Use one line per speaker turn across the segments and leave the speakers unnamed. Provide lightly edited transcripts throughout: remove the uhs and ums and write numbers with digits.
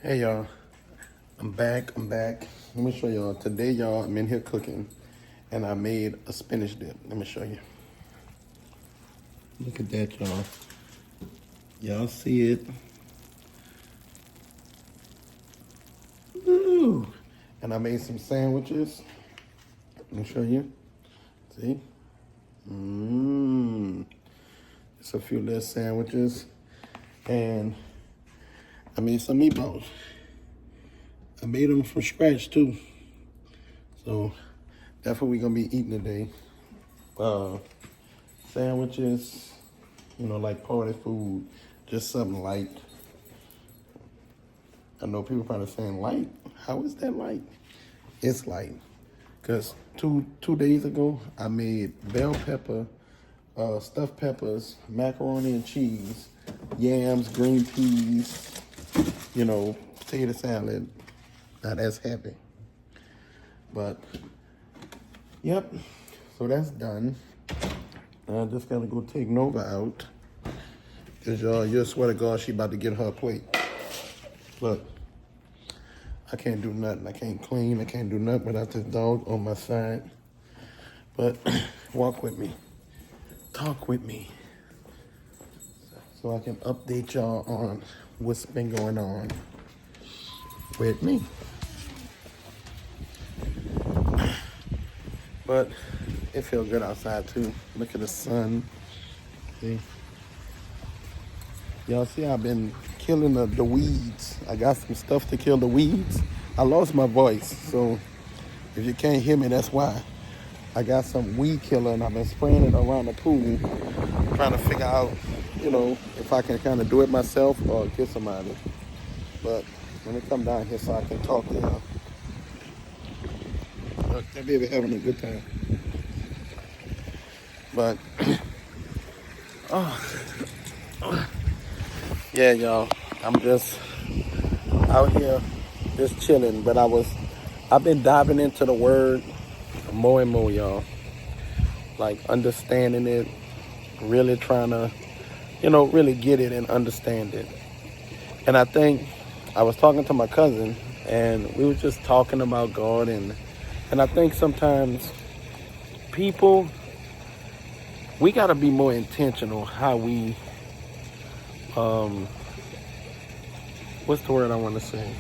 Hey y'all, I'm back. Let me show y'all. Today, y'all, I'm in here cooking and I made a spinach dip. Let me show you. Look at that, y'all. Y'all see it? Ooh. And I made some sandwiches. Let me show you. See? It's a few little sandwiches. And I made some meatballs. I made them from scratch too. So that's what we're gonna be eating today. Sandwiches, like party food, just something light. I know people probably saying light. How is that light? It's light. Cause two days ago I made bell pepper, stuffed peppers, macaroni and cheese, yams, green peas, potato salad. Not as heavy. But yep. So that's done. I just gotta go take Nova out. Cause you swear to God she about to get her plate. Look, I can't do nothing. I can't clean. I can't do nothing without this dog on my side. But walk with me. Talk with me. So I can update y'all on what's been going on with me. But it feels good outside too. Look at the sun. See? Y'all see I've been killing the weeds. I got some stuff to kill the weeds. I lost my voice, so if you can't hear me, that's why. I got some weed killer and I've been spraying it around the pool, trying to figure out, if I can kind of do it myself or get somebody. But let me come down here so I can talk to y'all. Look, that baby having a good time. But, yeah, y'all, I'm just out here just chilling. But I've been diving into the word more and more, y'all. Like understanding it, really trying to, really get it and understand it. And I think I was talking to my cousin and we were just talking about God and I think sometimes people, we got to be more intentional how we, what's the word I want to say?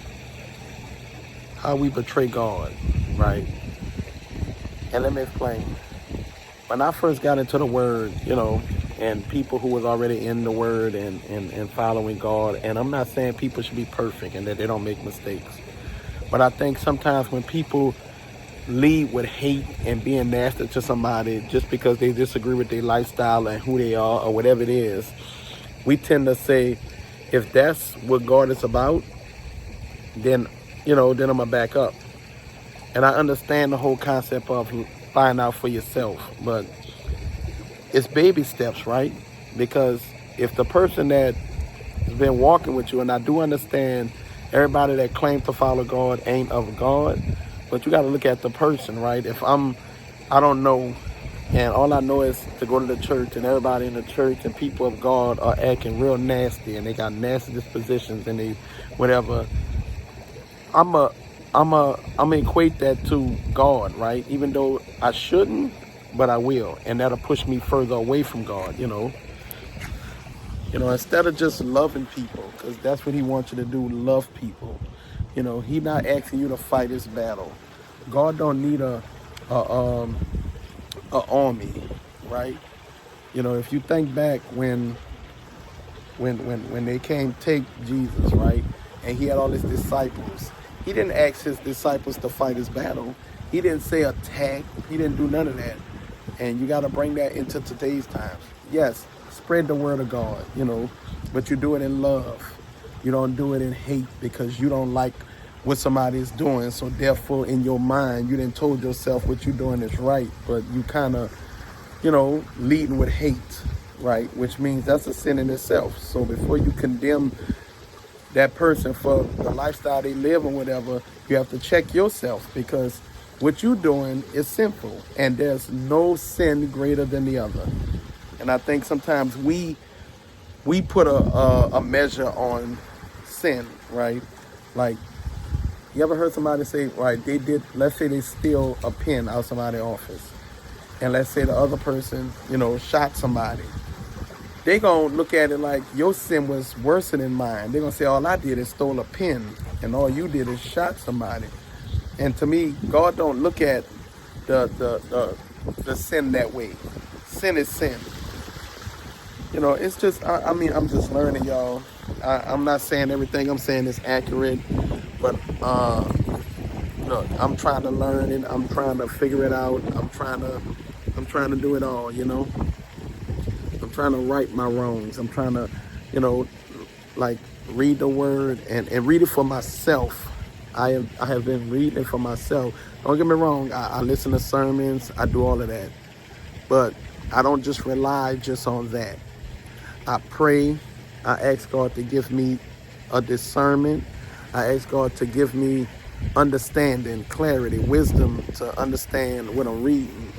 How we betray God, right? And let me explain. When I first got into the word, and people who was already in the word and following God, and I'm not saying people should be perfect and that they don't make mistakes, but I think sometimes when people lead with hate and being nasty to somebody just because they disagree with their lifestyle and who they are or whatever it is, we tend to say, if that's what God is about, then I'm gonna back up. And I understand the whole concept of find out for yourself, but it's baby steps, right? Because if the person that has been walking with you, and I do understand everybody that claims to follow God ain't of God, but you got to look at the person, right? If I don't know, and all I know is to go to the church, and everybody in the church and people of God are acting real nasty, and they got nasty dispositions, and they whatever. I'm equate that to God, right? Even though I shouldn't, but I will, and that'll push me further away from God. Instead of just loving people, because that's what He wants you to do, love people. He not asking you to fight His battle. God don't need a army, right? If you think back when they came take Jesus, right, and He had all His disciples, He didn't ask His disciples to fight His battle. He didn't say attack. He didn't do none of that. And you got to bring that into today's times. Yes, spread the word of God, but you do it in love. You don't do it in hate because you don't like what somebody is doing. So therefore, in your mind, you didn't told yourself what you're doing is right, but you kind of, leading with hate, right? Which means that's a sin in itself. So before you condemn that person for the lifestyle they live or whatever, you have to check yourself, because what you're doing is sinful and there's no sin greater than the other. And I think sometimes we put a measure on sin, right? Like, you ever heard somebody say, right, they did, let's say they steal a pen out of somebody's office. And let's say the other person, shot somebody. They gonna look at it like your sin was worse than mine. They gonna say all I did is stole a pen, and all you did is shot somebody. And to me, God don't look at the sin that way. Sin is sin. It's just I'm just learning, y'all. I'm not saying everything I'm saying is accurate, but I'm trying to learn it. I'm trying to figure it out. I'm trying to do it all. I'm trying to right my wrongs. I'm trying to, like read the word and read it for myself. I have been reading it for myself. Don't get me wrong. I listen to sermons. I do all of that, but I don't just rely just on that. I pray. I ask God to give me a discernment. I ask God to give me understanding, clarity, wisdom to understand what I'm reading,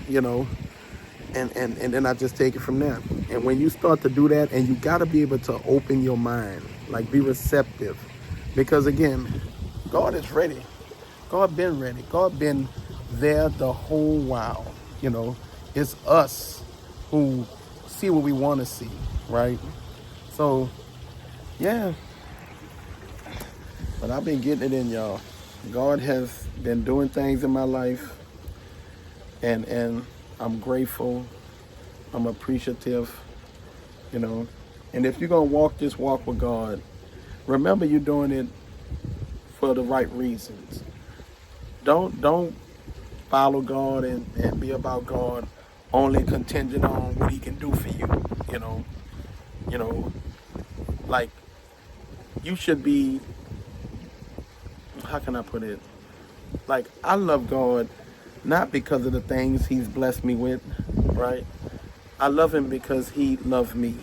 and then I just take it from there. And when you start to do that, and you got to be able to open your mind, like be receptive, because again, God is ready. God been ready. God been there the whole while. It's us who see what we want to see, right? So, yeah. But I've been getting it in, y'all. God has been doing things in my life, and I'm grateful. I'm appreciative, And if you're gonna walk this walk with God, remember you're doing it for the right reasons. Don't follow God and be about God only contingent on what He can do for you. Like you should be. How can I put it? Like, I love God not because of the things He's blessed me with, right? I love Him because He loved me.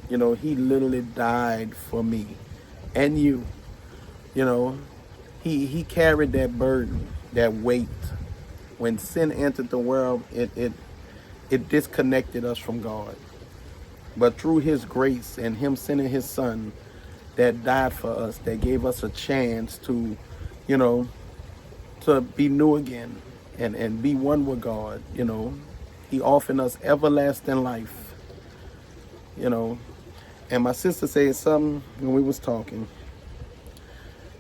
He literally died for me and you. He carried that burden, that weight. When sin entered the world, it disconnected us from God. But through His grace and Him sending His Son that died for us, that gave us a chance to, to be new again and be one with God, He offered us everlasting life, And my sister said something when we was talking.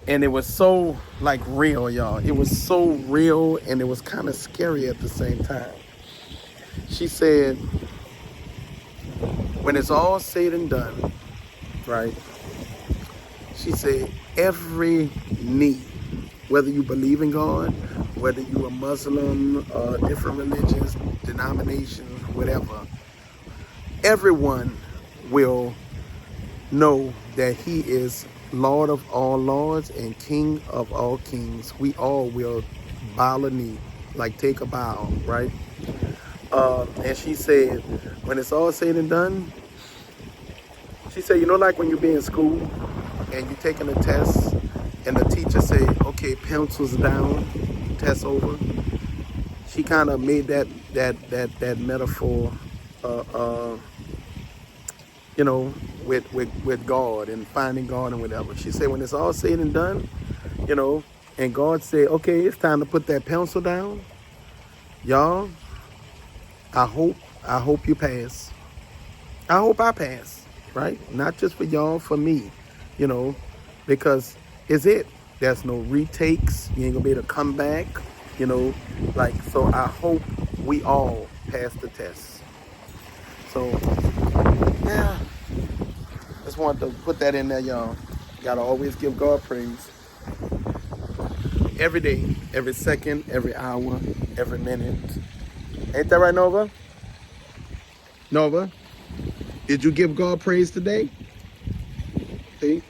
And it was so like real, y'all. It was so real and it was kind of scary at the same time. She said, when it's all said and done, right? She said, every knee, whether you believe in God, whether you're a Muslim, different religions, denominations, whatever, everyone will know that He is Lord of all lords and King of all kings. We all will bow a knee, like take a bow, right? And she said, when it's all said and done, she said, like when you be in school and you're taking a test and the teacher say, okay, pencils down, test over. She kind of made that metaphor, with God and finding God and whatever. She said, when it's all said and done, and God said, okay, it's time to put that pencil down. Y'all, I hope you pass. I hope I pass, right? Not just for y'all, for me, because it's it. There's no retakes. You ain't gonna be able to come back, so I hope we all pass the test. So, yeah, just wanted to put that in there, y'all. Gotta always give God praise. Every day, every second, every hour, every minute. Ain't that right, Nova? Nova, did you give God praise today? See?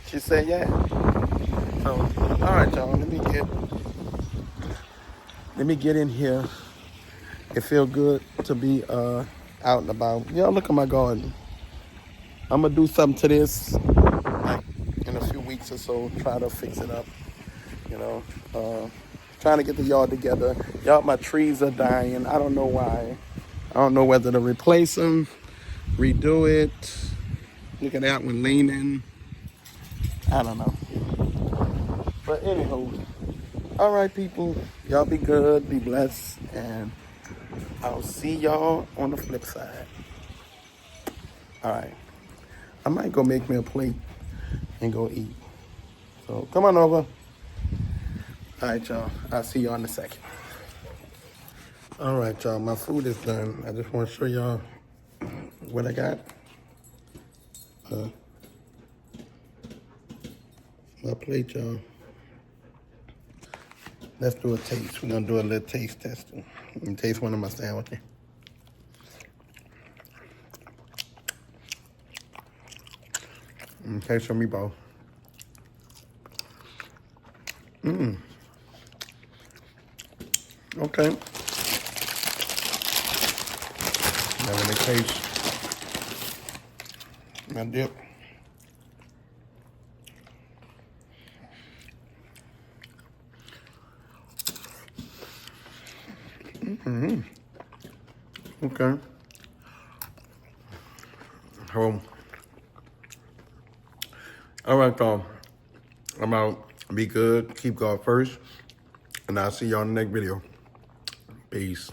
She said, yeah. So, all right, y'all, let me get in here. It feels good to be out and about. Y'all, look at my garden. I'm gonna do something to this, like in a few weeks or so. Try to fix it up. Trying to get the yard together. Y'all, my trees are dying. I don't know why. I don't know whether to replace them, redo it. Look at that one leaning. I don't know. But anywho, all right, people, y'all be good, be blessed, and I'll see y'all on the flip side. All right, I might go make me a plate and go eat. So come on over. All right, y'all. I'll see y'all in a second. All right, y'all. My food is done. I just want to show y'all what I got. My plate, y'all. Let's do a taste. We're gonna do a little taste testing. Let me taste one of my sandwiches. Taste some meatball. Okay. Now let me taste my dip. Okay. Home. All right, y'all. I'm out. Be good. Keep God first. And I'll see y'all in the next video. Peace.